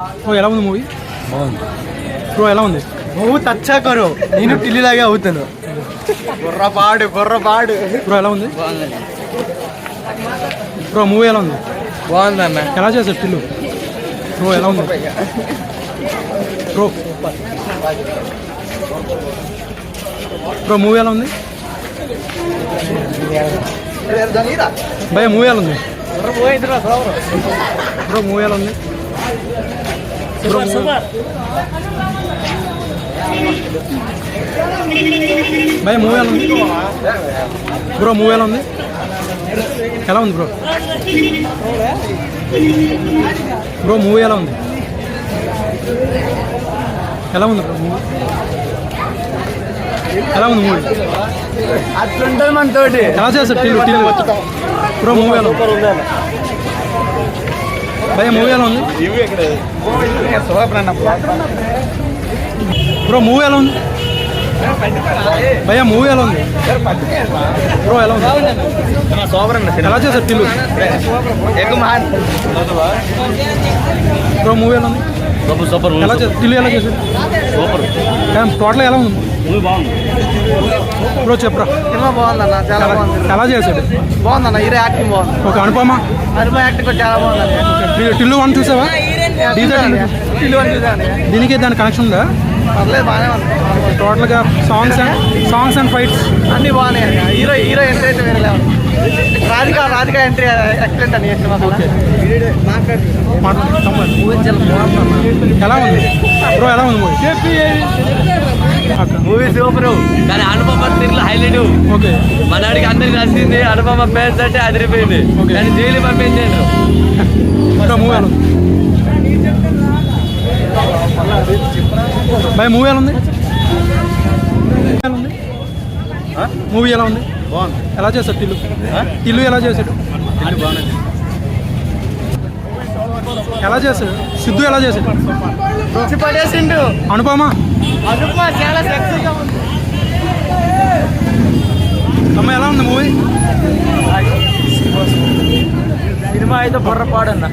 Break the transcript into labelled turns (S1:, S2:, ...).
S1: Bro ఎలా ఉంది movie?
S2: బాగుంది
S1: బ్రో ఎలా ఉంది?
S2: బహుత్ అచ్చా కరో నేను టిల్లీలాగే అవుతాను. గుర్రపాడు
S1: బ్రో ఎలా ఉంది? బ్రో మూవీ ఎలా ఉంది?
S2: బాగుందన్న.
S1: ఎలా చేశారు టిల్లు? బ్రో ఎలా ఉంది? బ్రో బ్రో మూవీ ఎలా ఉంది? భయ మూవీ ఎలా ఉంది? బ్రో మూవీ ఎలా ఉంది? బ్రో భయ మూవీ ఎలా ఉంది? బ్రో మూవీ ఎలా ఉంది? ఎలా ఉంది బ్రో? బ్రో మూవీ ఎలా ఉంది? ఎలా ఉంది బ్రో మూవీ? ఎలా ఉంది మూవీ?
S2: అట్లుంటుంది మన తోటి.
S1: ఎలా చేస్తారు టిల్లు? బ్రో మూవీ ఎలా ఉంది? భయ మూవీ ఎలా ఉంది? బ్రో మూవీ ఎలా ఉంది? భయ మూవీ ఎలా ఉంది? బ్రో ఎలా ఉంది? ఎలా చేశారు టిల్లు? బ్రో మూవీ ఎలా ఉంది? ఎలా చేశారు టిల్లు? ఎలా చేశారు? టోటల్ ఎలా ఉంది? బ్రో చెప్పరా.
S2: సినిమా బాగుందన్న, చాలా బాగుంది.
S1: ఎలా చేశాడు?
S2: బాగుందన్న, హీరో యాక్టింగ్ బాగుంది.
S1: ఒక అనుపమ
S2: యాక్టింగ్ కూడా చాలా బాగుందన్న.
S1: టిల్లు వన్ చూసావా? దీనికి దాని కనెక్షన్ ఉందా?
S2: పర్లేదు, బాగానే ఉంది.
S1: టోటల్గా సాంగ్స్ అండ్ ఫైట్స్
S2: అన్ని బాగున్నాయి. హీరో ఎంట్రీ అయితే వేరే లెవెల్. రాధిక ఎంట్రీ ఎక్సలెంట్ అని సినిమా.
S1: ఎలా ఉంది బ్రో? ఎలా ఉంది
S2: మూవీ సూపర్.
S3: కానీ అనుపమ తిరుగులు హైలైట్.
S1: ఓకే
S3: మనవాడికి అందరికి నచ్చింది. అనుపమ పేరు అంటే అదిరిపోయింది. కానీ జైలు పంపించారు.
S1: బ్రో మూవీ ఎలా ఉంది? బాయ్ మూవీ ఎలా ఉంది? మూవీ ఎలా ఉంది?
S2: బాగుంది.
S1: ఎలా చేశాడు టిల్లు ఎలా చేశాడు? ఎలా చేశాడు? సిద్ధు ఎలా చేశాడు?
S2: పడేసిండు.
S1: అనుపమ
S2: చాలా సెక్సీగా ఉంది.
S1: అమ్మ ఎలా ఉంది మూవీ?
S2: సినిమా అయితే బుర్రపాడన్న.